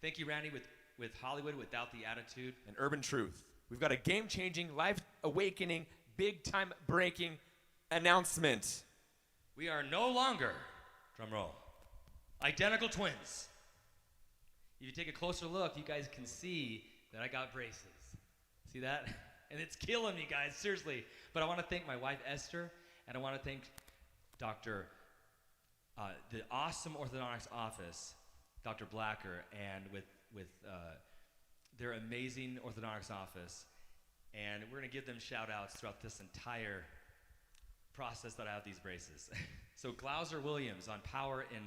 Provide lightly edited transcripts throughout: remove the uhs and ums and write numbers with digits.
Thank you, Randy, with Hollywood Without the Attitude. And Urban Truth. We've got a game-changing, life-awakening, big-time breaking announcement. We are no longer, drum roll, identical twins. If you take a closer look, you guys can see that I got braces. See that? And it's killing me, guys, seriously. But I want to thank my wife, Esther, and I want to thank the awesome orthodontics office, Dr. Blacker, and with their amazing orthodontics office. And we're going to give them shout-outs throughout this entire process that I have these braces. So Glauser Williams on power in...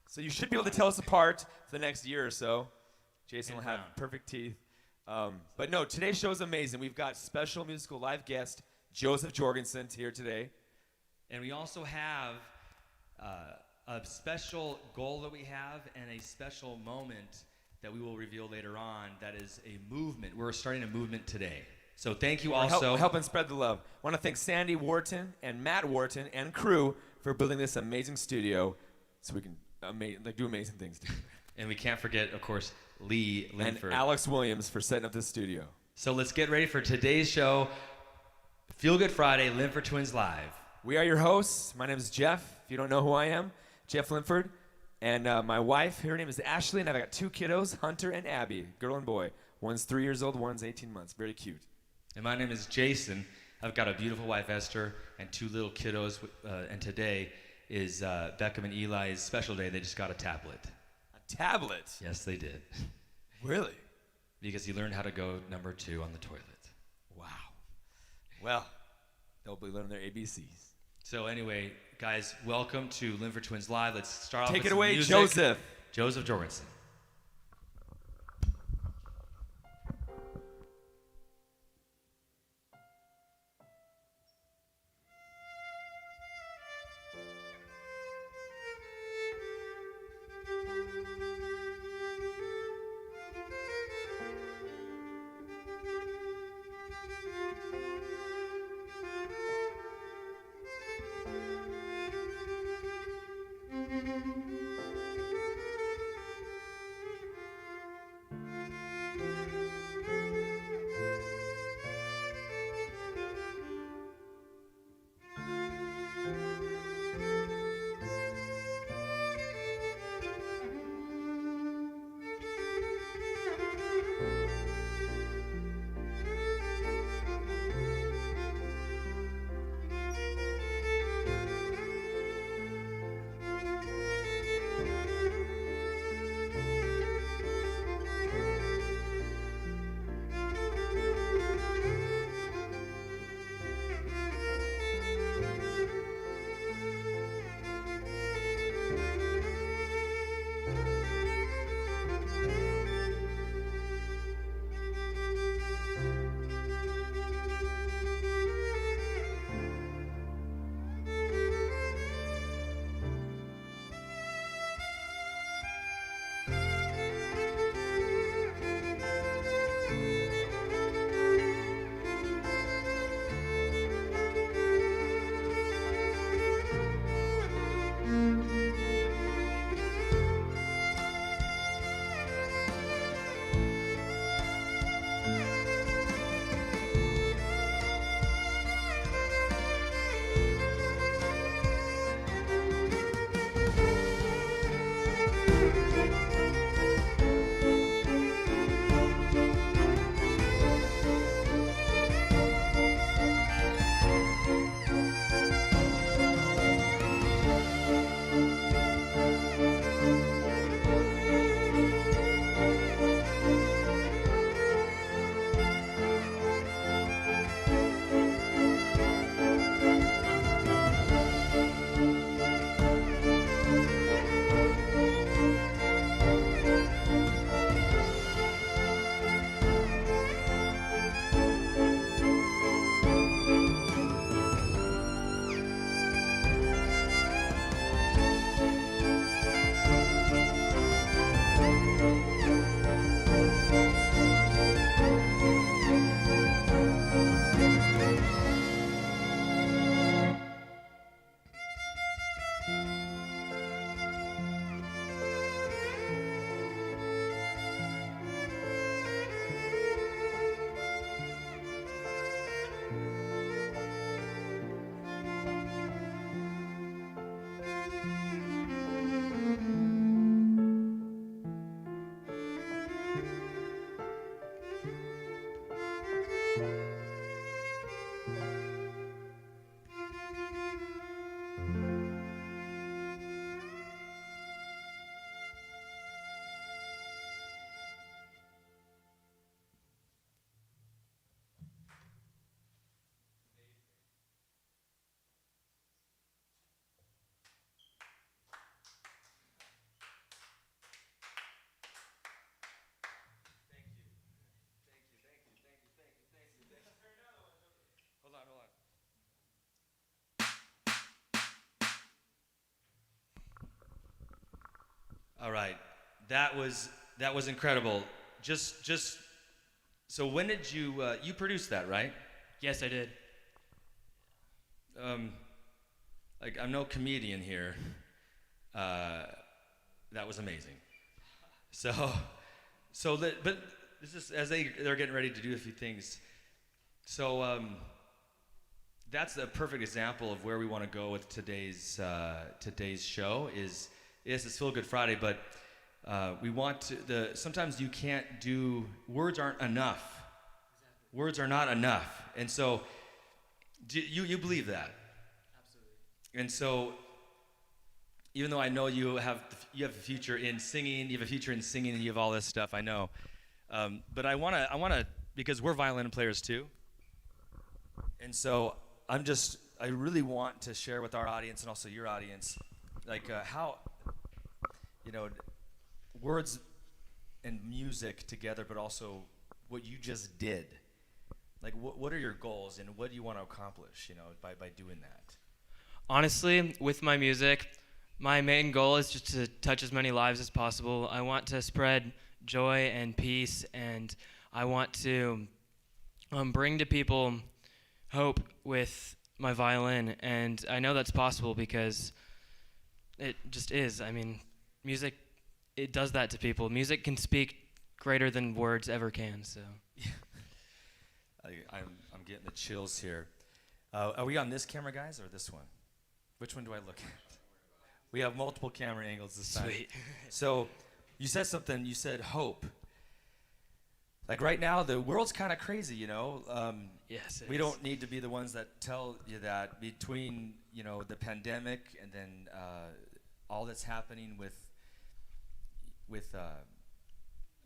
So you should be able to tell us apart for the next year or so. Jason will have Brown. perfect teeth. But no, today's show is amazing. We've got special musical live guest Joseph Jorgensen here today. And we also have a special goal that we have and a special moment that we will reveal later on that is a movement. We're starting a movement today. So thank you also. We're helping spread the love. I want to thank Sandy Wharton and Matt Wharton and crew for building this amazing studio so we can do amazing things. And we can't forget, of course, Lee Linford. And Alex Williams for setting up this studio. So let's get ready for today's show, Feel Good Friday, Linford Twins Live. We are your hosts. My name is Jeff. If you don't know who I am, Jeff Linford. And my wife, her name is Ashley, and I've got two kiddos, Hunter and Abby, girl and boy. One's 3 years old, one's 18 months. Very cute. And my name is Jason. I've got a beautiful wife, Esther, and two little kiddos. And today is Beckham and Eli's special day. They just got a tablet. A tablet? Yes, they did. Really? Because he learned how to go number 2 on the toilet. Wow. Well, they'll be learning their ABCs. So anyway, guys, welcome to Linford Twins Live. Let's start off with Take it some away, music. Joseph. Joseph Jorgensen. That was incredible. Just so when did you produced that, right? Yes, I did. Like I'm no comedian here. That was amazing. But this is as they're getting ready to do a few things. So that's a perfect example of where we want to go with today's show. Is yes, it's Feel Good Friday, but we want to. Sometimes you can't do words aren't enough. Exactly. Words are not enough, and so you believe that. Absolutely. And so, even though I know you have a future in singing, and you have all this stuff, I know. But I wanna because we're violin players too. And so I really want to share with our audience and also your audience, like how, words and music together, but also what you just did. Like what are your goals and what do you want to accomplish, by doing that? Honestly, with my music, my main goal is just to touch as many lives as possible. I want to spread joy and peace, and I want to bring to people hope with my violin, and I know that's possible because it just is. I mean, music, it does that to people. Music can speak greater than words ever can, so. I'm getting the chills here. Are we on this camera, guys, or this one? Which one do I look at? We have multiple camera angles this time. Sweet. So you said something, you said hope. Like right now, the world's kind of crazy, Yes, we don't need to be the ones that tell you that between, the pandemic and then all that's happening with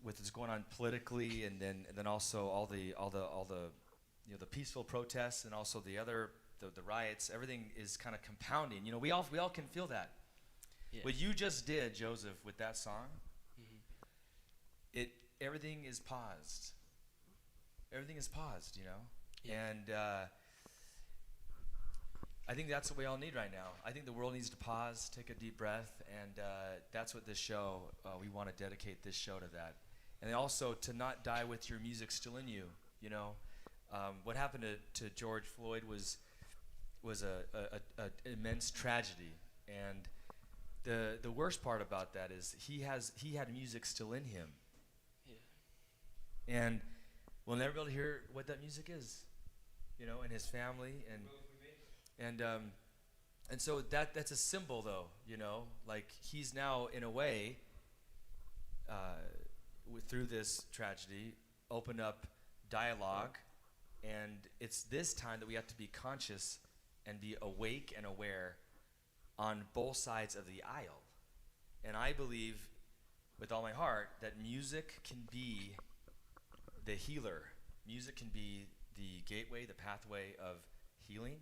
what's going on politically, and then also all the the peaceful protests, and also the riots. Everything is kind of compounding. We all can feel that. Yeah. What you just did, Joseph, with that song, everything is paused. Everything is paused, Yeah. And I think that's what we all need right now. I think the world needs to pause, take a deep breath, and that's what this show, we want to dedicate this show to that. And also to not die with your music still in you, What happened to George Floyd was an immense tragedy, and the worst part about that is he had music still in him. Yeah. And we'll never be able to hear what that music is, and his family, and so that's a symbol, though, like he's now in a way, through this tragedy, opened up dialogue, and it's this time that we have to be conscious and be awake and aware on both sides of the aisle. And I believe with all my heart that music can be the healer. Music can be the gateway, the pathway of healing,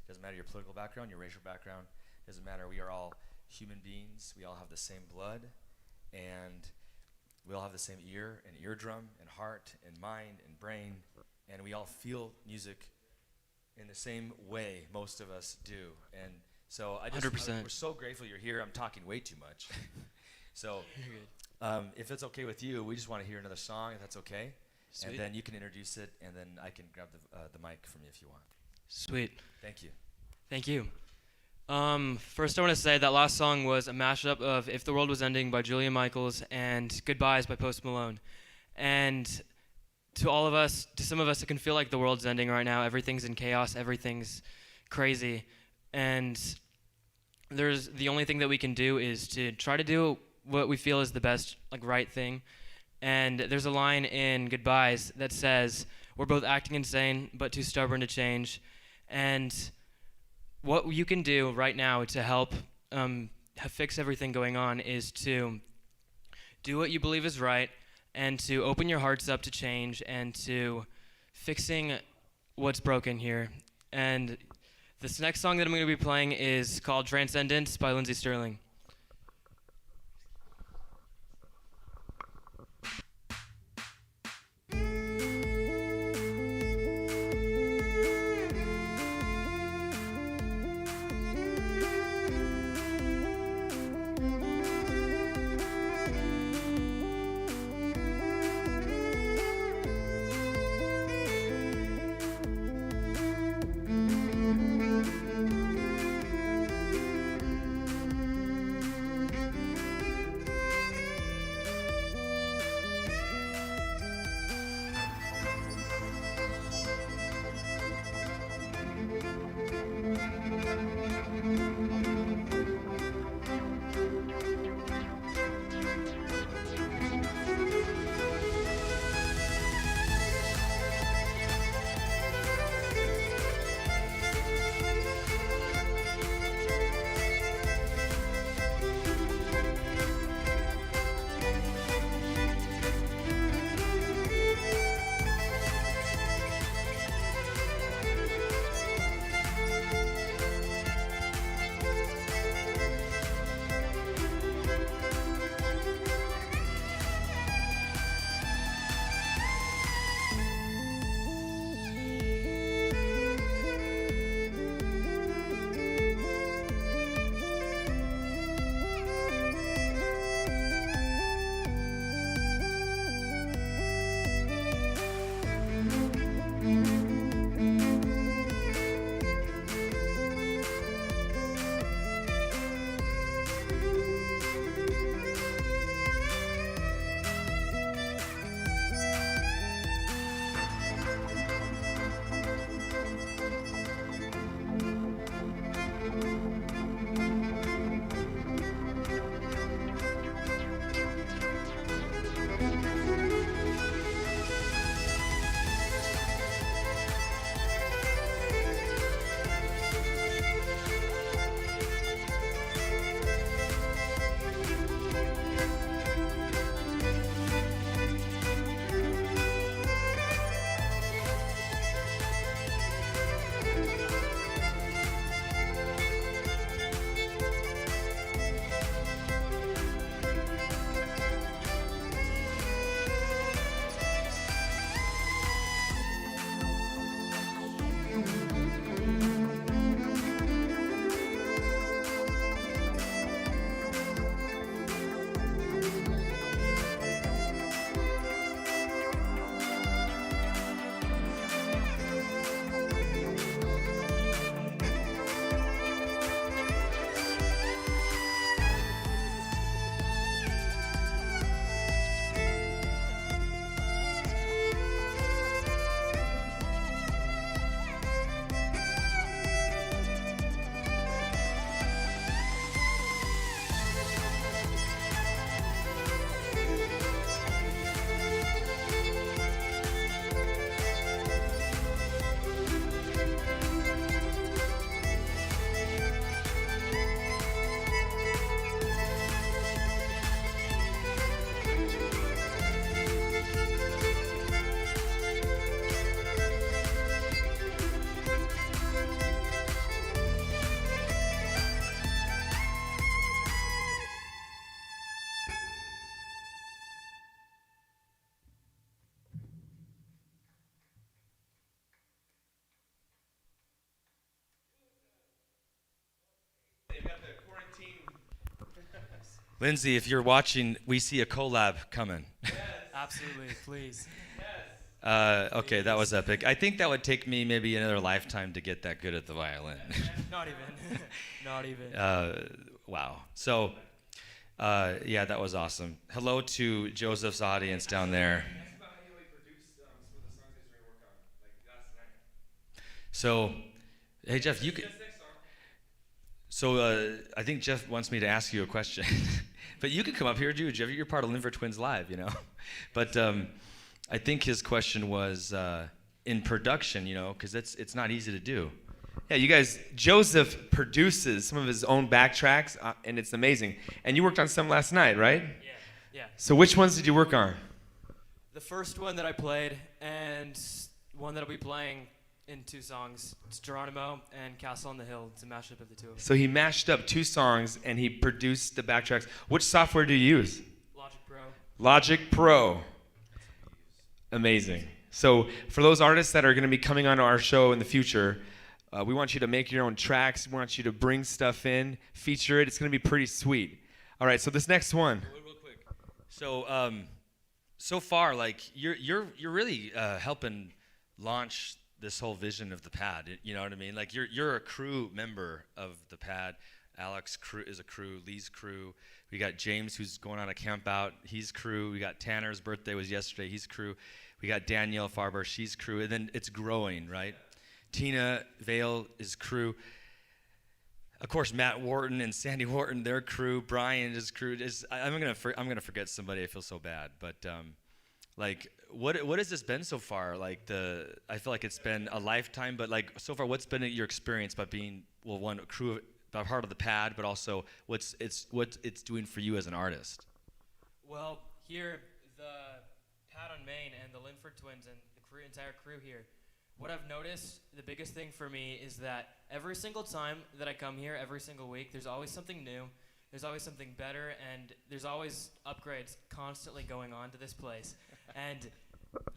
doesn't matter your political background, your racial background, doesn't matter. We are all human beings. We all have the same blood, and we all have the same ear and eardrum and heart and mind and brain, and we all feel music in the same way, most of us do. And so 100%. We're so grateful you're here. I'm talking way too much. So if it's okay with you, we just want to hear another song, if that's okay. Sweet. And then you can introduce it, and then I can grab the mic from you if you want. Sweet. Thank you. Thank you. First I want to say that last song was a mashup of If the World Was Ending by Julia Michaels and Goodbyes by Post Malone. And to all of us, to some of us, it can feel like the world's ending right now. Everything's in chaos. Everything's crazy. And the only thing that we can do is to try to do what we feel is the best, right thing. And there's a line in Goodbyes that says, "We're both acting insane, but too stubborn to change." And what you can do right now to help fix everything going on is to do what you believe is right, and to open your hearts up to change and to fixing what's broken here. And this next song that I'm going to be playing is called Transcendence by Lindsey Sterling. Lindsay, if you're watching, we see a collab coming. Absolutely, please. Okay, that was epic. I think that would take me maybe another lifetime to get that good at the violin. Not even. Not even. Wow. So, yeah, that was awesome. Hello to Joseph's audience down there. So, hey Jeff, you can. So I think Jeff wants me to ask you a question, but you can come up here too, Jeff. You're part of Linford Twins Live, you know. But I think his question was in production, you know, because it's not easy to do. Yeah, you guys, Joseph produces some of his own backtracks, and it's amazing. And you worked on some last night, right? Yeah. So which ones did you work on? The first one that I played and one that I'll be playing in 2 songs. It's Geronimo and Castle on the Hill. It's a mashup of the two of them. So he mashed up 2 songs and he produced the backtracks. Which software do you use? Logic Pro. Logic Pro. Amazing. So for those artists that are going to be coming on our show in the future, we want you to make your own tracks. We want you to bring stuff in, feature it. It's going to be pretty sweet. All right, so this next one. Real quick. So so far, like you're really helping launch this whole vision of the pad. You know what I mean? Like you're a crew member of the pad. Alex crew is a crew. Lee's crew. We got James who's going on a camp out. He's crew. We got Tanner's birthday was yesterday. He's crew. We got Danielle Farber. She's crew. And then it's growing, right? Tina Vale is crew. Of course, Matt Wharton and Sandy Wharton, their crew. Brian is crew. I'm gonna forget somebody. I feel so bad, but like what has this been so far? Like I feel like it's been a lifetime, but like so far, what's been your experience by being one a crew, a part of the pad, but also what it's doing for you as an artist? Well, here the pad on Main and the Linford Twins and the entire crew here. What I've noticed, the biggest thing for me is that every single time that I come here, every single week, there's always something new. There's always something better, and there's always upgrades constantly going on to this place. And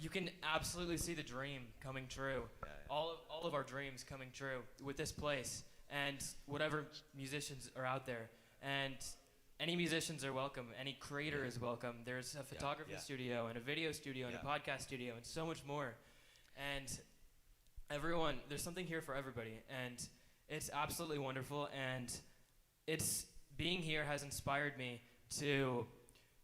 you can absolutely see the dream coming true. All of our dreams coming true with this place and whatever musicians are out there. And any musicians are welcome. Any creator is welcome. There's a photography studio and a video studio and a podcast studio and so much more. And everyone, there's something here for everybody. And it's absolutely wonderful. And being here has inspired me to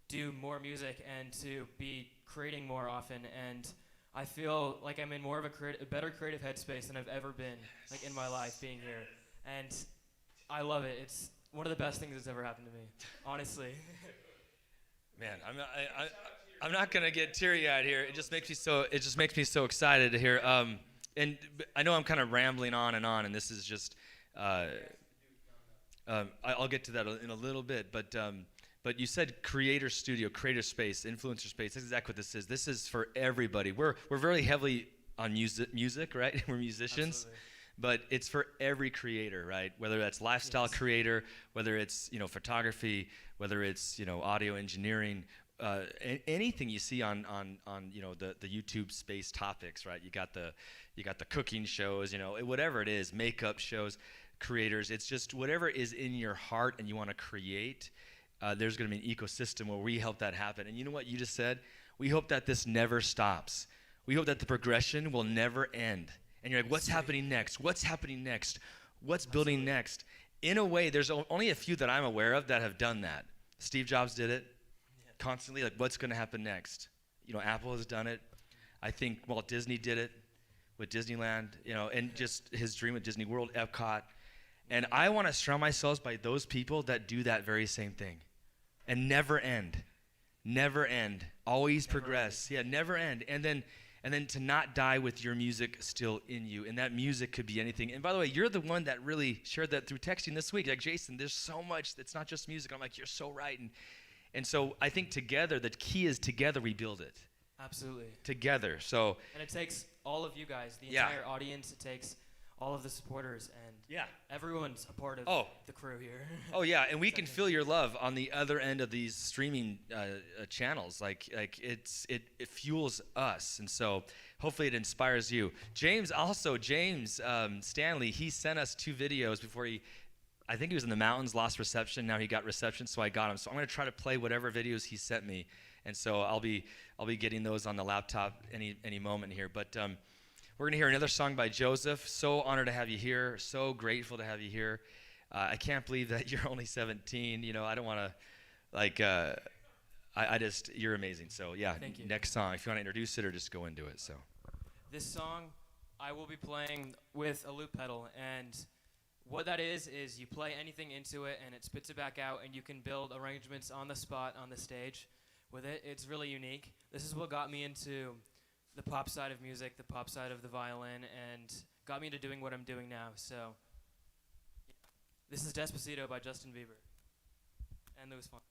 do more music and to be creating more often. And I feel like I'm in more of a better creative headspace than I've ever been, like in my life being here. And I love it. It's one of the best things that's ever happened to me, honestly. Man, I'm not gonna get teary-eyed here. It just makes me so excited to hear. And I know I'm kind of rambling on, and this is just. I'll get to that in a little bit, but you said creator studio, creator space, influencer space. That's exactly what this is. This is for everybody. We're very heavily on music, right? We're musicians. Absolutely. But it's for every creater, right? Whether that's lifestyle creator, whether it's photography, whether it's audio engineering, anything you see on the YouTube space topics, right? You got the cooking shows, whatever it is, makeup shows, creators. It's just whatever is in your heart and you want to create. There's going to be an ecosystem where we help that happen. And you know what you just said? We hope that this never stops. We hope that the progression will never end. And you're like, what's happening next? What's happening next? What's building next? In a way, there's only a few that I'm aware of that have done that. Steve Jobs did it constantly. Like, what's going to happen next? Apple has done it. I think Walt Disney did it with Disneyland, and just his dream with Disney World, Epcot. And I want to surround myself by those people that do that very same thing and never end. Never end. Always progress. Yeah, never end. And then to not die with your music still in you. And that music could be anything. And by the way, you're the one that really shared that through texting this week. Like, Jason, there's so much. It's not just music. I'm like, you're so right. And so I think together, the key is together we build it. Absolutely. Together. So. And it takes all of you guys, the entire audience. It takes all of the supporters, and everyone's a part of the crew here. Oh yeah, and we can feel your love on the other end of these streaming channels. Like it fuels us, and so hopefully it inspires you. James Stanley, he sent us 2 videos before he I think he was in the mountains, lost reception. Now he got reception, so I got him. So I'm gonna try to play whatever videos he sent me, and so I'll be getting those on the laptop any moment here. But we're gonna hear another song by Joseph. So honored to have you here. So grateful to have you here. I can't believe that you're only 17. You know, I don't want to, like, I just, you're amazing. So yeah, Thank you. next song, if you want to introduce it or just go into it. So This song I will be playing with a loop pedal, and what that is you play anything into it and it spits it back out, and you can build arrangements on the spot on the stage with it. It's really unique. This is what got me into the pop side of music, the pop side of the violin, and got me into doing what I'm doing now. So yeah. This is Despacito by Justin Bieber and Louis Fonsi.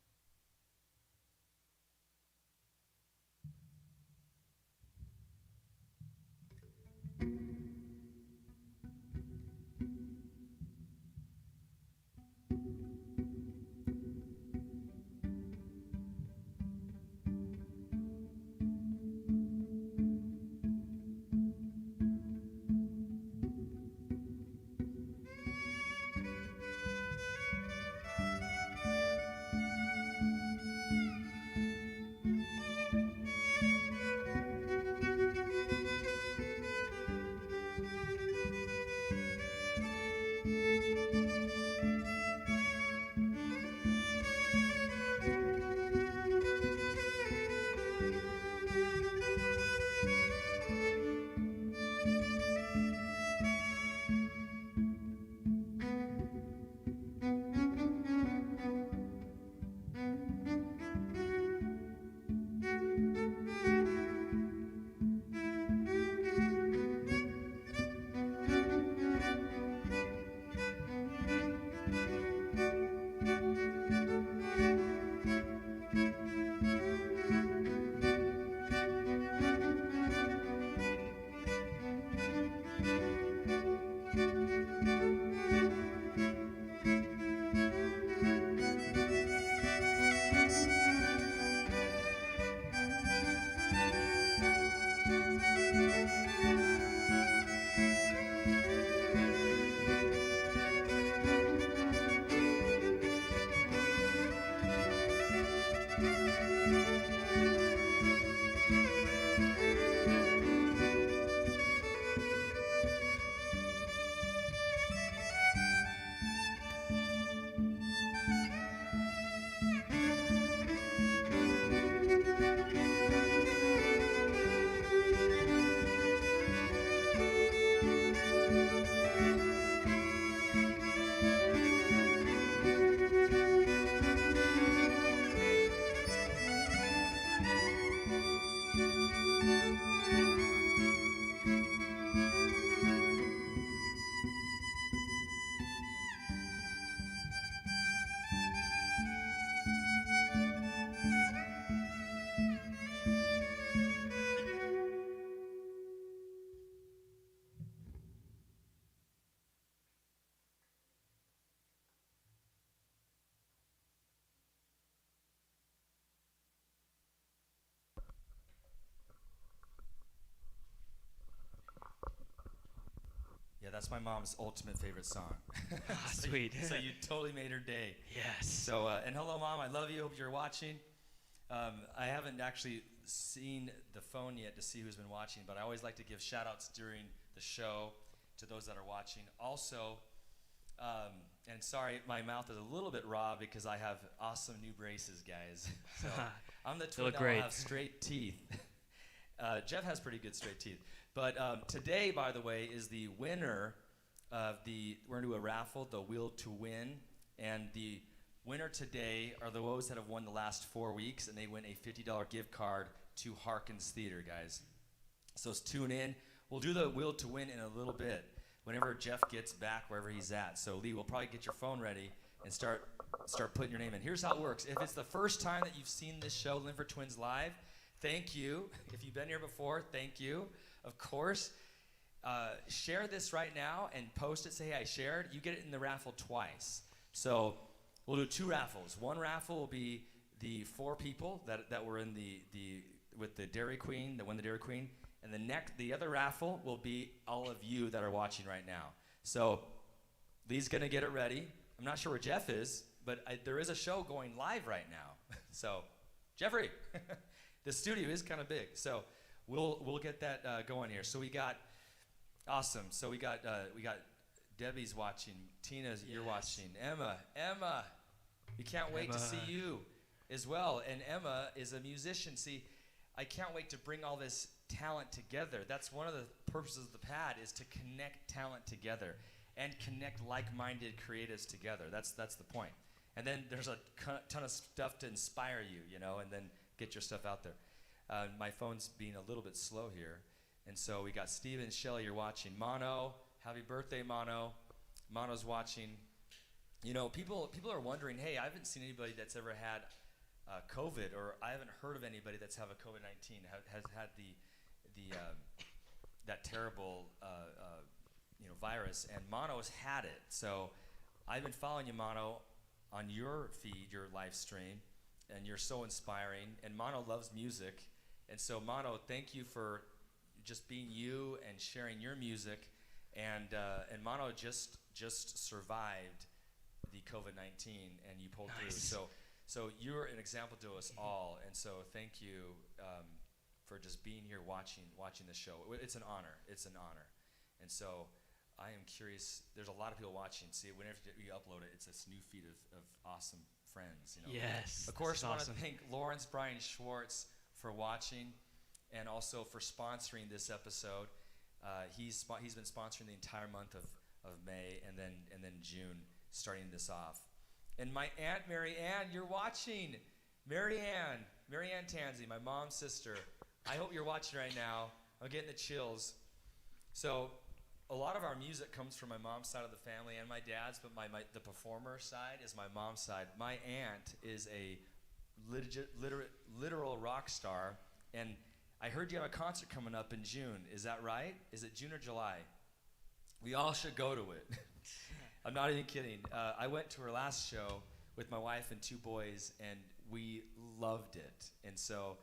yeah, that's my mom's ultimate favorite song. So Sweet. So you totally made her day. Yes. So, and hello, Mom. I love you. Hope you're watching. I haven't actually seen the phone yet to see who's been watching, but I always like to give shout-outs during the show to those that are watching. Also, and sorry, my mouth is a little bit raw because I have awesome new braces, guys. So I'm the twin look that great. will have straight teeth. Jeff has pretty good straight teeth. But today, by the way, is the winner of we're going to do a raffle, the Wheel to Win. And the winner today are those that have won the last 4 weeks, and they win a $50 gift card to Harkins Theater, guys. So tune in. We'll do the Wheel to Win in a little bit, whenever Jeff gets back wherever he's at. So Lee, we'll probably get your phone ready and start putting your name in. Here's how it works. If it's the first time that you've seen this show, Linford Twins Live, thank you. If you've been here before, thank you. Of course, share this right now and post it. Say, hey, I shared. You get it in the raffle twice. So we'll do 2 raffles. One raffle will be the 4 people that were in with the Dairy Queen, that won the Dairy Queen. And the other raffle will be all of you that are watching right now. So Lee's going to get it ready. I'm not sure where Jeff is, but there is a show going live right now. So, Jeffrey, the studio is kind of big. So, we'll get that going here. So we got awesome. So we got Debbie's watching, Tina's you're watching, Emma, we can't wait to see you as well. And Emma is a musician. See, I can't wait to bring all this talent together. That's one of the purposes of the pad, is to connect talent together and connect like-minded creatives together. That's the point. And then there's a ton of stuff to inspire you, you know, and then get your stuff out there. My phone's being a little bit slow here. And so we got Steven, Shelley, you're watching. Mono, happy birthday, Mono. Mono's watching. You know, people are wondering, hey, I haven't seen anybody that's ever had COVID, or I haven't heard of anybody that's had a COVID-19, has had that terrible virus, and Mono's had it. So I've been following you, Mono, on your feed, your live stream, and you're so inspiring. And Mono loves music, and so Mono, thank you for just being you and sharing your music. And Mono just survived the COVID-19, and you pulled through. So you're an example to us all, and so thank you for just being here watching the show. It's an honor. It's an honor. And so I am curious. There's a lot of people watching. See, whenever you upload it, it's this new feed of awesome friends. You know? Yes. Of course, I want awesome. to thank Lawrence Brian Schwartz for watching, and also for sponsoring this episode. He's been sponsoring the entire month of May, and then June, starting this off. And my Aunt Mary Ann, you're watching. Mary Ann Tansey, my mom's sister. I hope you're watching right now. I'm getting the chills. So a lot of our music comes from my mom's side of the family and my dad's, but the performer side is my mom's side. My aunt is a literal rock star, and I heard you have a concert coming up in June. Is that right? Is it June or July? We all should go to it. I'm not even kidding. I went to her last show with my wife and 2 boys, and we loved it. And so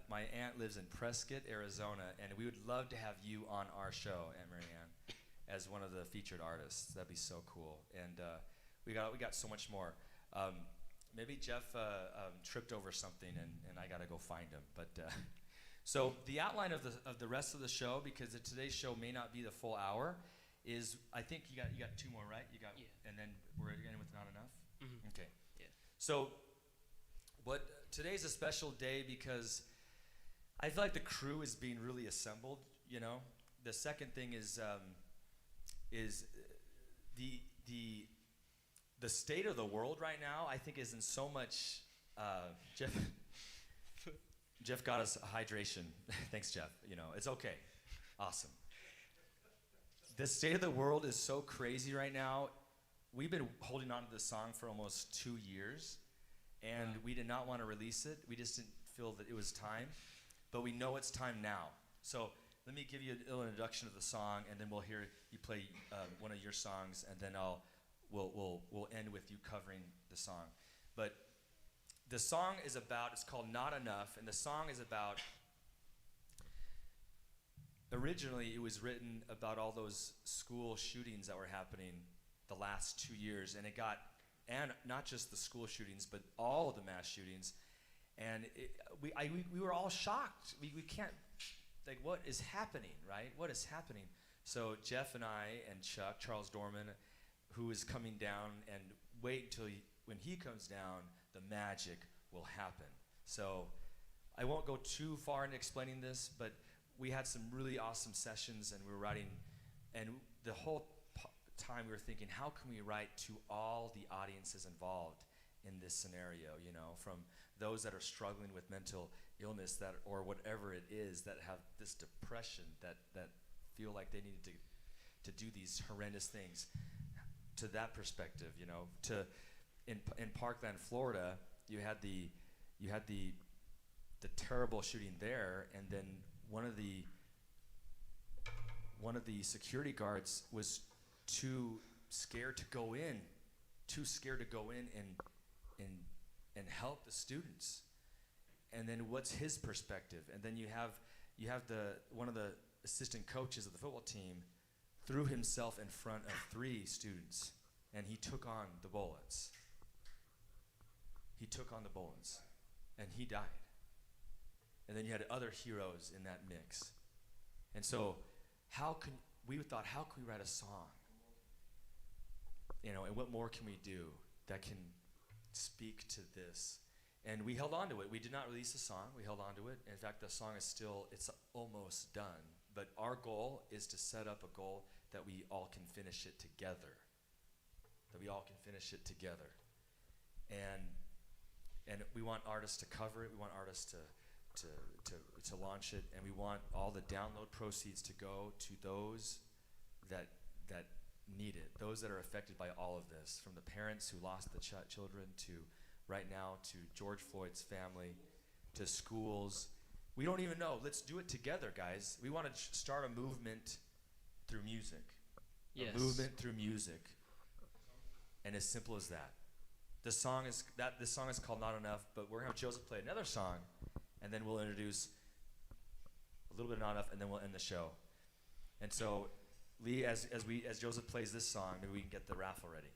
my aunt lives in Prescott, Arizona, and we would love to have you on our show, Aunt Mary Ann, as one of the featured artists. That'd be so cool. And we got so much more. Maybe Jeff tripped over something, and I got to go find him. But so the outline of the rest of the show, because today's show may not be the full hour, is I think you got 2 more, right? You got, yeah. And then we're in with Not Enough. Mm-hmm. Okay. Yeah. So today's a special day because I feel like the crew is being really assembled. You know, the second thing is the state of the world right now. I think is in so much. Jeff got us hydration. Thanks, Jeff. You know, it's okay. Awesome. The state of the world is so crazy right now. We've been holding on to this song for almost 2 years, and we did not want to release it. We just didn't feel that it was time, but we know it's time now. So let me give you a little introduction of the song, and then we'll hear you play one of your songs, and then we'll end with you covering the song. But the song is about, it's called Not Enough, and the song is about, originally it was written about all those school shootings that were happening the last 2 years, and not just the school shootings, but all of the mass shootings, and we were all shocked. We can't, like, what is happening, right? What is happening? So Jeff and I and Chuck, Charles Dorman, who is coming down, and wait until when he comes down, the magic will happen. So I won't go too far into explaining this, but we had some really awesome sessions, and we were writing, and the whole time we were thinking, how can we write to all the audiences involved in this scenario, you know, from those that are struggling with mental illness or whatever it is, that have this depression, that feel like they need to do these horrendous things, to that perspective, you know, to in Parkland, Florida, you had the terrible shooting there, and then one of the security guards was too scared to go in and help the students. And then what's his perspective? And then you have one of the assistant coaches of the football team threw himself in front of 3 students and he took on the bullets. He took on the bullets, and he died. And then you had other heroes in that mix. And so we thought, how can we write a song? You know, and what more can we do that can speak to this? And we held on to it. We did not release the song. We held on to it. In fact, the song is it's almost done. But our goal is to set up a goal that we all can finish it together. And we want artists to cover it. We want artists to launch it. And we want all the download proceeds to go to those that need it, those that are affected by all of this, from the parents who lost the children to right now to George Floyd's family, to schools. We don't even know. Let's do it together, guys. We want to start a movement through music. Yes. A movement through music. And as simple as that. This song is called Not Enough, but we're going to have Joseph play another song, and then we'll introduce a little bit of Not Enough, and then we'll end the show. And so, Lee, as Joseph plays this song, maybe we can get the raffle ready.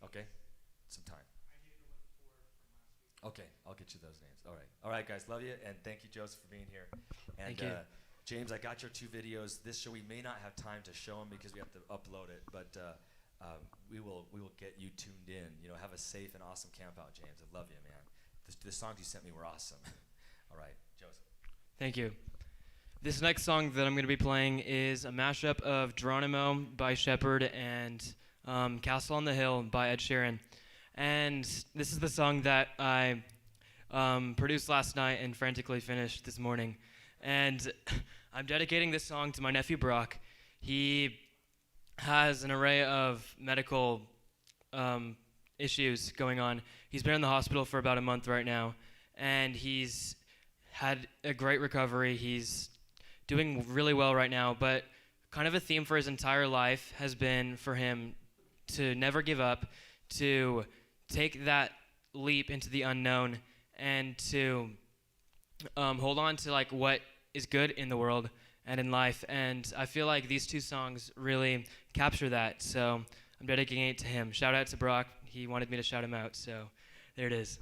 Okay, some time. Okay, I'll get you those names. All right, guys, love you, and thank you, Joseph, for being here. And Thank you. James, I got your 2 videos. This show we may not have time to show them because we have to upload it, but we will get you tuned in. You know, have a safe and awesome camp out, James. I love you, man. The songs you sent me were awesome. All right, Joseph. Thank you. This next song that I'm going to be playing is a mashup of Geronimo by Shepherd and Castle on the Hill by Ed Sheeran. And this is the song that I produced last night and frantically finished this morning. And I'm dedicating this song to my nephew Brock. He has an array of medical issues going on. He's been in the hospital for about a month right now, and he's had a great recovery. He's doing really well right now, but kind of a theme for his entire life has been for him to never give up, to take that leap into the unknown, and to hold on to like what is good in the world and in life. And I feel like these 2 songs really capture that, so I'm dedicating it to him. Shout out to Brock. He wanted me to shout him out, so there it is.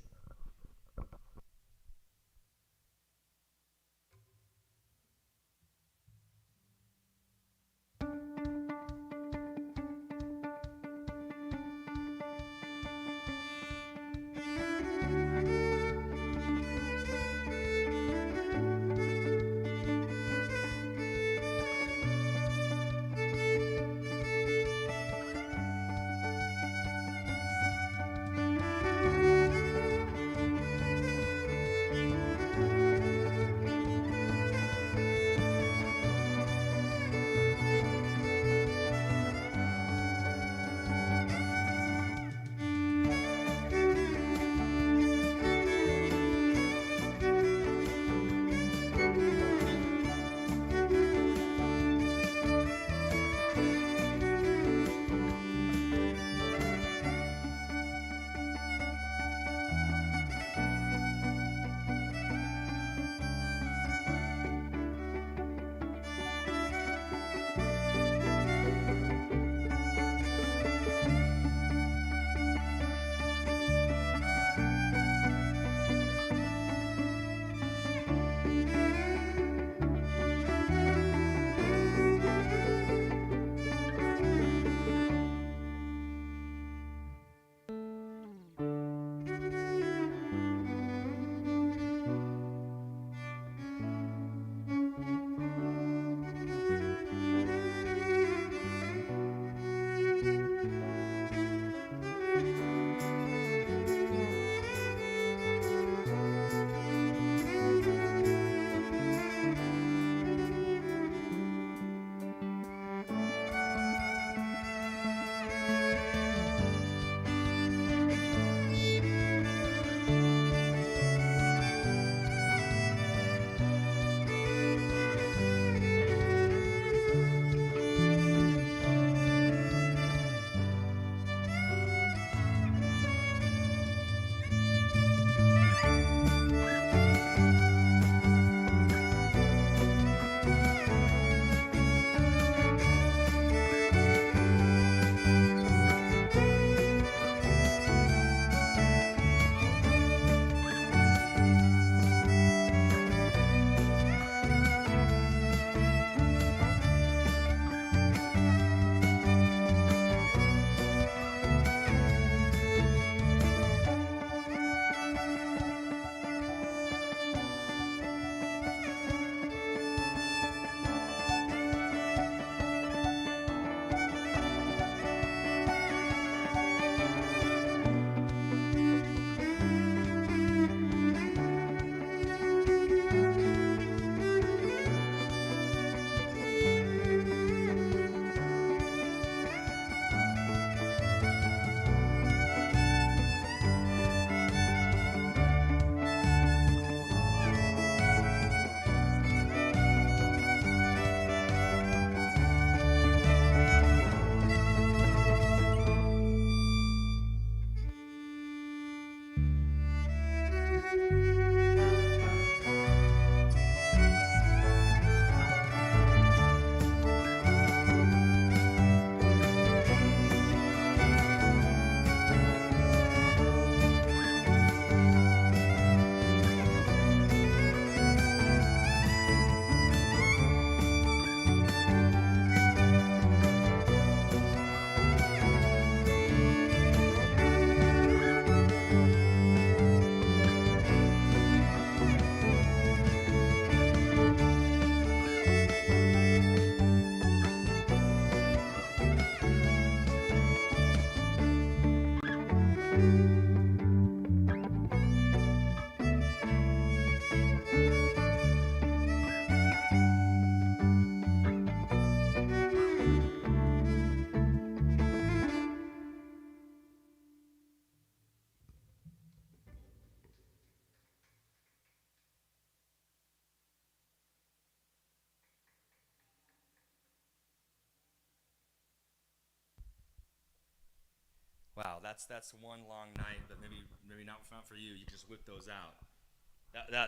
Wow, that's one long night, but maybe not for you. You just whipped those out.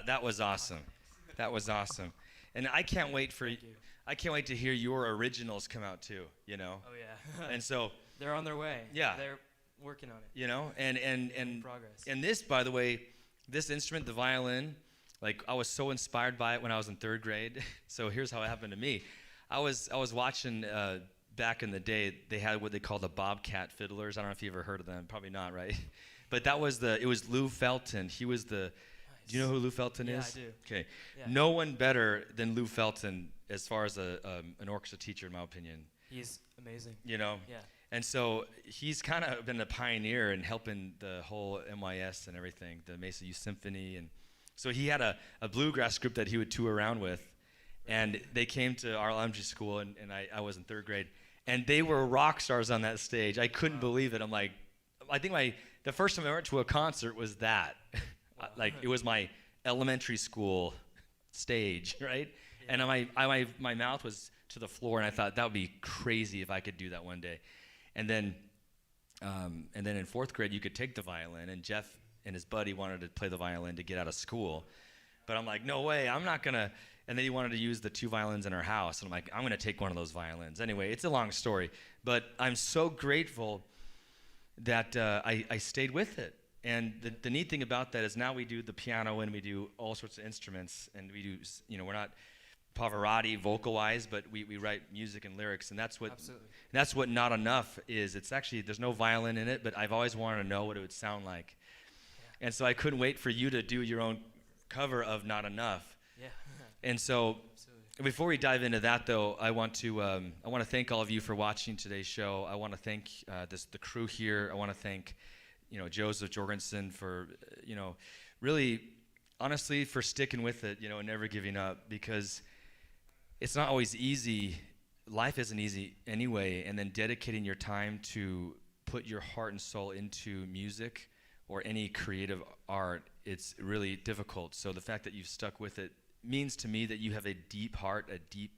That was awesome. That was awesome. And I can't wait Thank you. I can't wait to hear your originals come out too, you know. Oh yeah. And so They're on their way. Yeah. They're working on it. you know, and Progress. and this, by the way, this instrument, the violin, like I was so inspired by it when I was in 3rd grade. So here's how it happened to me. I was watching back in the day, they had what they call the Bobcat fiddlers. I don't know if you ever heard of them. Probably not, right? But it was Lou Felton. He was the Do you know who Lou Felton is? Yeah, I do. Okay. Yeah. No one better than Lou Felton as far as an orchestra teacher, in my opinion. He's amazing. You know? Yeah. And so he's kind of been a pioneer in helping the whole MYS and everything, the Mesa Youth Symphony. And so he had a bluegrass group that he would tour around with. And they came to our elementary school, and I was in 3rd grade. And they were rock stars on that stage. I couldn't believe it. I'm like, I think the first time I went to a concert was that. Wow. Like, it was my elementary school stage, right? Yeah. And my mouth was to the floor, and I thought that would be crazy if I could do that one day. And then in 4th grade, you could take the violin, and Jeff and his buddy wanted to play the violin to get out of school. But I'm like, no way, I'm not gonna. And then he wanted to use the 2 violins in our house, and I'm like, I'm gonna take one of those violins. Anyway, it's a long story, but I'm so grateful that I stayed with it. And the neat thing about that is now we do the piano and we do all sorts of instruments, and we do, you know, we're not Pavarotti vocal-wise, but we write music and lyrics, and that's what Not Enough is. It's actually, there's no violin in it, but I've always wanted to know what it would sound like. Yeah. And so I couldn't wait for you to do your own cover of Not Enough. Yeah. And so Absolutely. before we dive into that, though, I want to thank all of you for watching today's show. I want to thank the crew here. I want to thank, you know, Joseph Jorgensen for, you know, really, honestly, for sticking with it, you know, and never giving up, because it's not always easy. Life isn't easy anyway, and then dedicating your time to put your heart and soul into music or any creative art, it's really difficult. So the fact that you've stuck with it means to me that you have a deep heart, a deep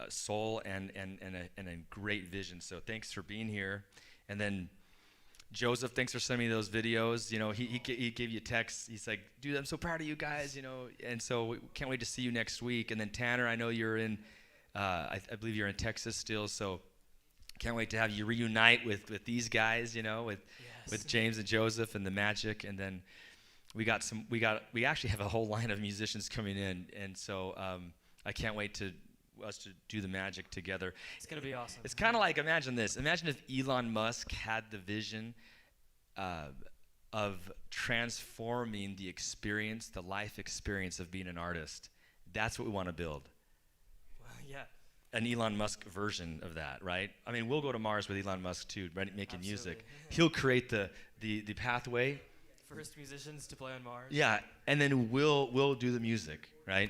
soul, and a great vision. So thanks for being here. And then Joseph, thanks for sending me those videos. You know, he gave you a text. He's like, dude, I'm so proud of you guys, you know. And so we can't wait to see you next week. And then Tanner, I know you're in, I believe you're in Texas still. So can't wait to have you reunite with these guys, you know, with James and Joseph and the magic. And then we actually have a whole line of musicians coming in. And so I can't wait to us to do the magic together. It's going to be awesome. It's kind of like, imagine this. Imagine if Elon Musk had the vision of transforming the experience, the life experience of being an artist. That's what we want to build. Well, yeah. An Elon Musk version of that, right? I mean, we'll go to Mars with Elon Musk too, right, making Absolutely. music. He'll create the pathway. First musicians to play on Mars. Yeah, and then we'll do the music, right?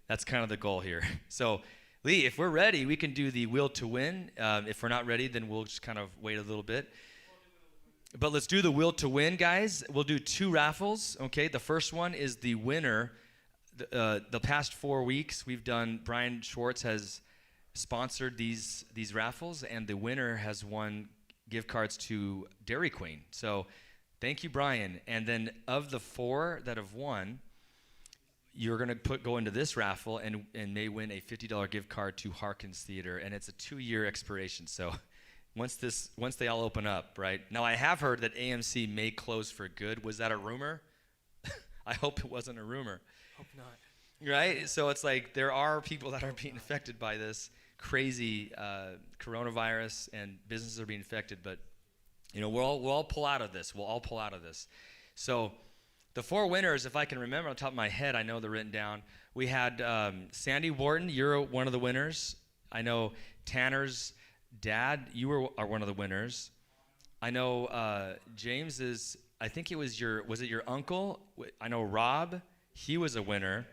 That's kind of the goal here. So, Lee, if we're ready, we can do the Will to Win. If we're not ready, then we'll just kind of wait a little bit. But let's do the Will to Win, guys. We'll do 2 raffles, okay? The first one is the winner. The past 4 weeks, we've done, Brian Schwartz has sponsored these raffles, and the winner has won gift cards to Dairy Queen. So thank you, Brian. And then of the 4 that have won, you're going to go into this raffle and may win a $50 gift card to Harkins Theater, and it's a 2-year expiration. So once they all open up, right? Now, I have heard that AMC may close for good. Was that a rumor? I hope it wasn't a rumor. Hope not. Right? So it's like there are people that are being affected by this crazy coronavirus, and businesses are being affected, but you know, we'll all pull out of this. We'll all pull out of this. So the 4 winners, if I can remember on top of my head, I know they're written down. We had Sandy Wharton, you're one of the winners. I know Tanner's dad, are one of the winners. I know James is, I think it was your uncle? I know Rob, he was a winner.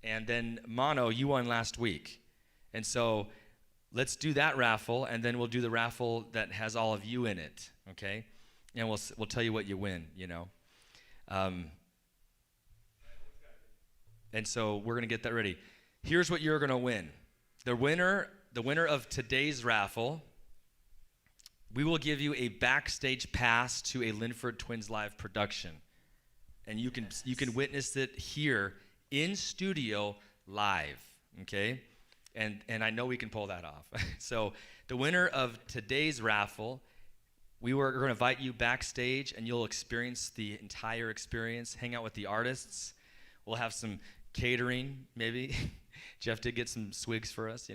And then Mono, you won last week. And so let's do that raffle, and then we'll do the raffle that has all of you in it, okay? And we'll tell you what you win, you know. And so we're going to get that ready. Here's what you're going to win. The winner of today's raffle we will give you a backstage pass to a Linford Twins Live production. And you can witness it here in studio live, okay? And I know we can pull that off. So the winner of today's raffle, we're going to invite you backstage, and you'll experience the entire experience, hang out with the artists. We'll have some catering, maybe. Jeff did get some swigs for us,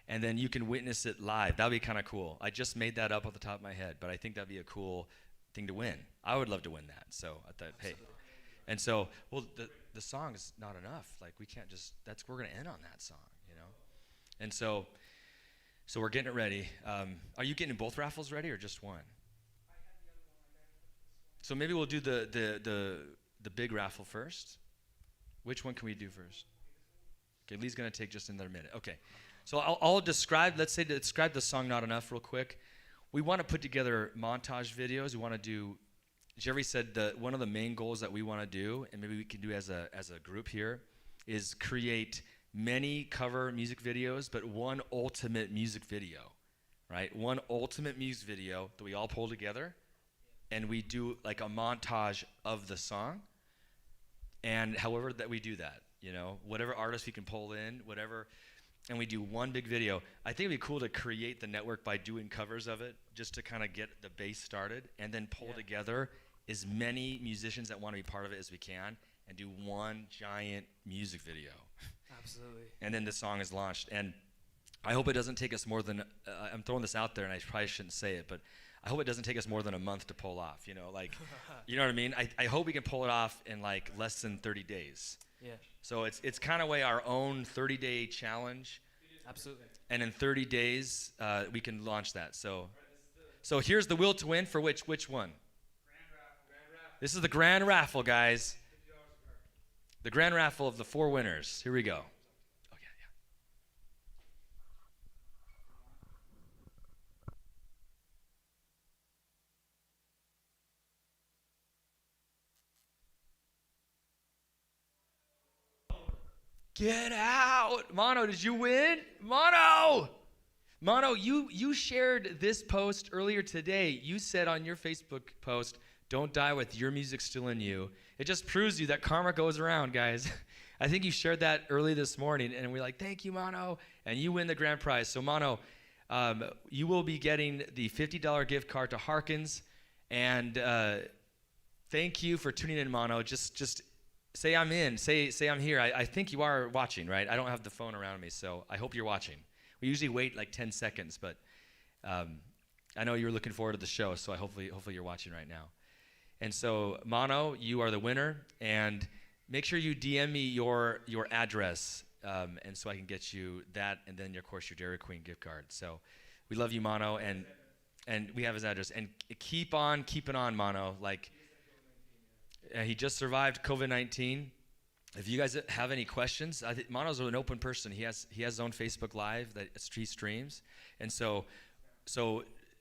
and then you can witness it live. That'd be kind of cool. I just made that up off the top of my head, but I think that'd be a cool thing to win. I would love to win that. So I thought, hey, and so, well, the song is not enough. Like, we can't just, we're going to end on that song, And so we're getting it ready. Are you getting both raffles ready or just one? So maybe we'll do the big raffle first. Which one can we do first? Okay, Lee's going to take just another minute. Okay. So I'll describe the song Not Enough real quick. We want to put together montage videos. We want to do, Jerry said one of the main goals that we want to do, and maybe we can do as a group here, is create many cover music videos, but one ultimate music video, right? One ultimate music video that we all pull together, and we do like a montage of the song, and however that we do that, whatever artist we can pull in, whatever, and we do one big video. I think it'd be cool to create the network by doing covers of it, just to kind of get the base started, and then pull together as many musicians that want to be part of it as we can, and do one giant music video. Absolutely. And then the song is launched. And I hope it doesn't take us more than, I'm throwing this out there and I probably shouldn't say it, but I hope it doesn't take us more than a month to pull off, you know what I mean? I hope we can pull it off in like less than 30 days. Yeah. So it's kind of way our own 30-day challenge. Absolutely. And in 30 days, we can launch that. So here's the will to win for which one? Grand raffle. This is the grand raffle, guys. The grand raffle of the 4 winners. Here we go. Oh, yeah. Get out. Mono, did you win? Mono, you shared this post earlier today. You said on your Facebook post, "Don't die with your music still in you." It just proves you that karma goes around, guys. I think you shared that early this morning, and we're like, thank you, Mono, and you win the grand prize. So, Mono, you will be getting the $50 gift card to Harkins, and thank you for tuning in, Mono. Just say I'm in. Say I'm here. I think you are watching, right? I don't have the phone around me, so I hope you're watching. We usually wait like 10 seconds, but I know you're looking forward to the show, so hopefully you're watching right now. And so, Mono, you are the winner, and make sure you DM me your address, and so I can get you that, and then, of course, your Dairy Queen gift card. So we love you, Mono, and we have his address. And keep on keeping on, Mono. Like, he just survived COVID-19. If you guys have any questions, I think Mono's an open person. He has his own Facebook Live that he streams, and so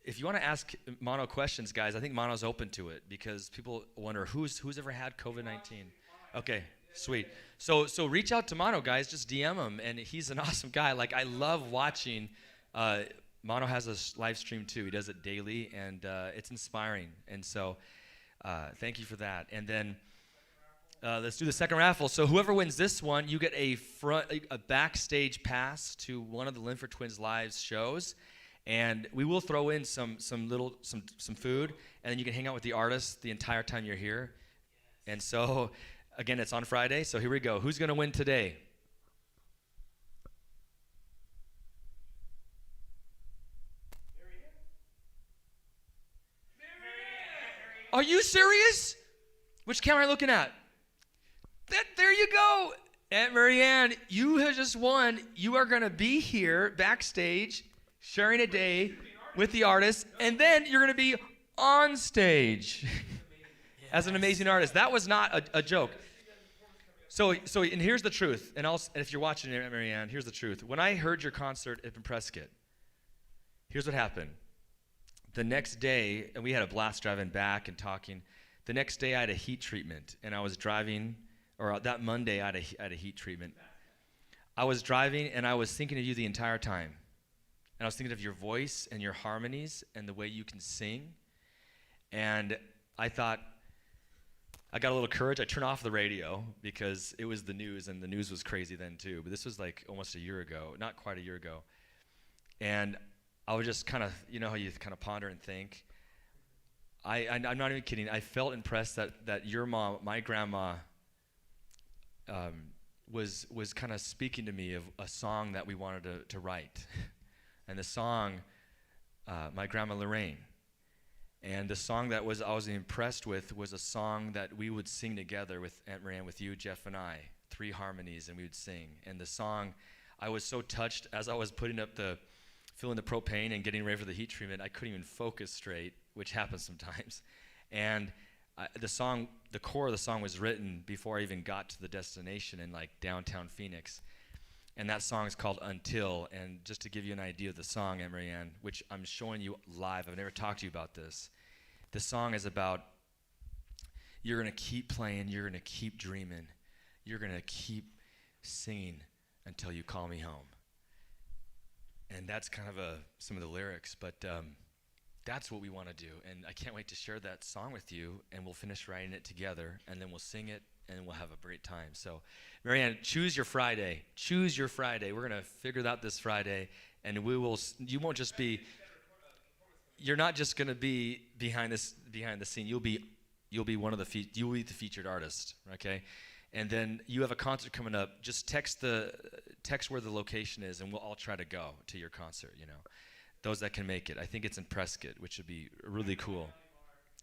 if you want to ask Mono questions, guys, I think Mono's open to it because people wonder who's ever had COVID-19. Okay, sweet. So reach out to Mono, guys. Just DM him, and he's an awesome guy. Like, I love watching. Mono has a live stream too. He does it daily, and it's inspiring. And so thank you for that. And then let's do the second raffle. So whoever wins this one, you get a backstage pass to one of the Linford Twins Live shows. And we will throw in some food, and then you can hang out with the artists the entire time you're here. And so, again, it's on Friday. So here we go. Who's going to win today? Are you serious? Which camera are you looking at? There you go. Aunt Marianne, you have just won. You are going to be here backstage sharing a day with the artist, and then you're going to be on stage as an amazing artist. That was not a joke. So, and here's the truth, and if you're watching it, Marianne, here's the truth. When I heard your concert in Prescott, here's what happened. The next day, and we had a blast driving back and talking. The next day, I had a heat treatment, and I was driving, or that Monday, I had a heat treatment. I was driving, and I was thinking of you the entire time. And I was thinking of your voice and your harmonies and the way you can sing. And I thought, I got a little courage. I turned off the radio because it was the news, and the news was crazy then too. But this was like almost a year ago, not quite a year ago. And I was just kind of, you know how you kind of ponder and think. I'm not even kidding. I felt impressed that your mom, my grandma, was kind of speaking to me of a song that we wanted to write. And the song, my grandma Lorraine. And the song that I was impressed with was a song that we would sing together with Aunt Marianne, with you, Jeff, and I. 3 harmonies, and we would sing. And the song, I was so touched as I was filling the propane and getting ready for the heat treatment, I couldn't even focus straight, which happens sometimes. And the core of the song was written before I even got to the destination in like downtown Phoenix. And that song is called Until. And just to give you an idea of the song, Aunt Marianne, which I'm showing you live, I've never talked to you about this. The song is about, you're going to keep playing, you're going to keep dreaming, you're going to keep singing until you call me home. And that's kind of some of the lyrics, but that's what we want to do. And I can't wait to share that song with you, and we'll finish writing it together, and then we'll sing it, and we'll have a great time. So, Marianne, choose your Friday. Choose your Friday. We're going to figure it out this Friday, and you won't just be, you're not just going to be behind the scene. You'll be one of the you'll be the featured artist, okay? And then you have a concert coming up. Just text where the location is, and we'll all try to go to your concert, you know. Those that can make it. I think it's in Prescott, which would be really cool.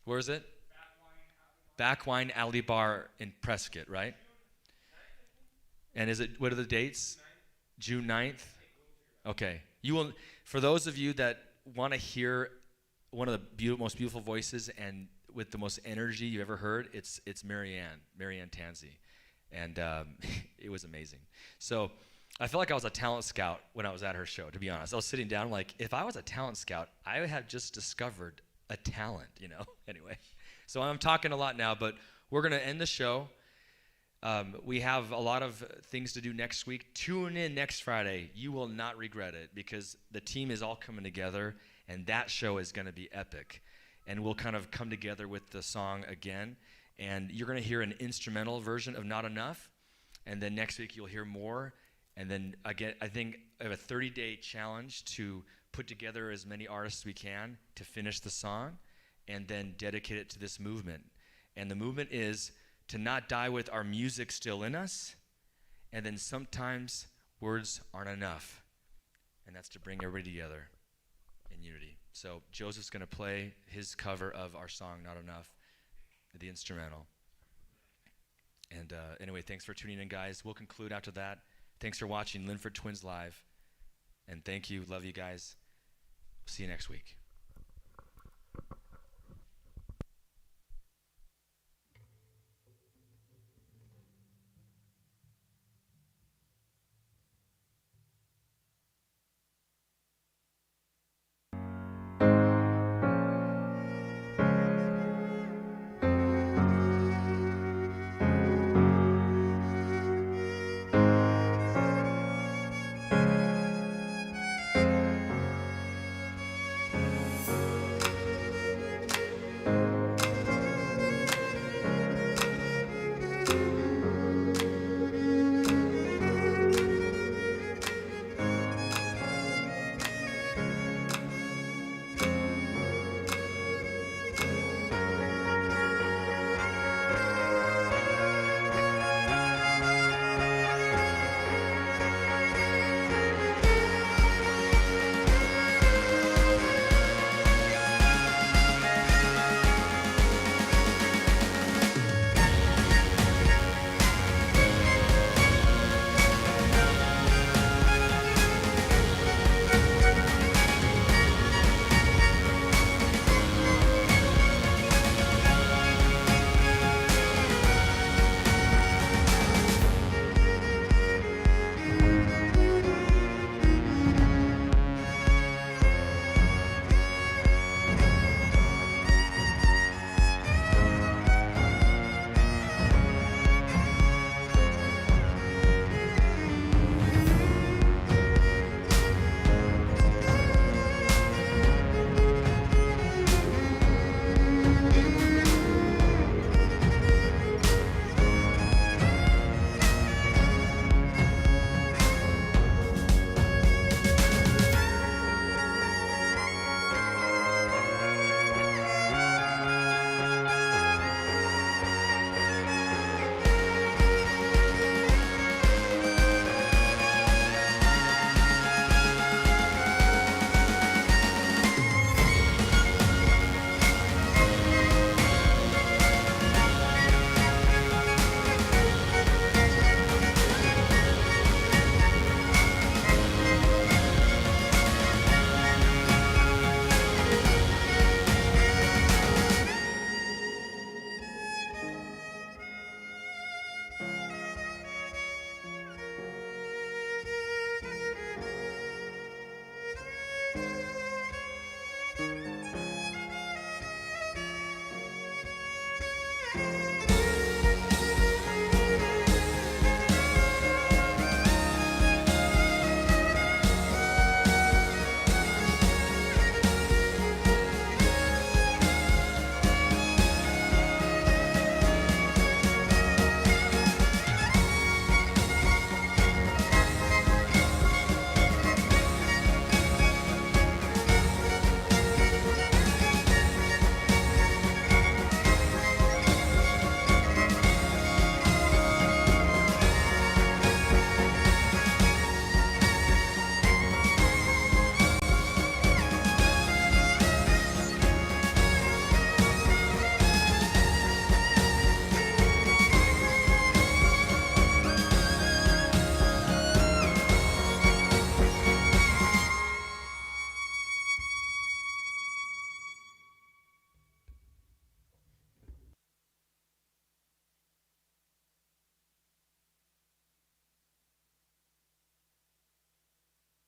Where is it? Backwine Alley Bar in Prescott, right? And what are the dates? June 9th? Okay. For those of you that want to hear one of the most beautiful voices and with the most energy you ever heard, it's Marianne Tansey. And it was amazing. So I felt like I was a talent scout when I was at her show, to be honest. I was sitting down like, if I was a talent scout, I would have just discovered a talent, you know? Anyway, so I'm talking a lot now, but we're going to end the show. We have a lot of things to do next week. Tune in next Friday. You will not regret it because the team is all coming together, and that show is going to be epic. And we'll kind of come together with the song again, and you're going to hear an instrumental version of Not Enough, and then next week you'll hear more. And then again, I think I have a 30-day challenge to put together as many artists as we can to finish the song and then dedicate it to this movement. And the movement is to not die with our music still in us, and then sometimes words aren't enough. And that's to bring everybody together in unity. So Joseph's going to play his cover of our song, Not Enough, the instrumental. And anyway, thanks for tuning in, guys. We'll conclude after that. Thanks for watching Linford Twins Live. And thank you. Love you guys. See you next week.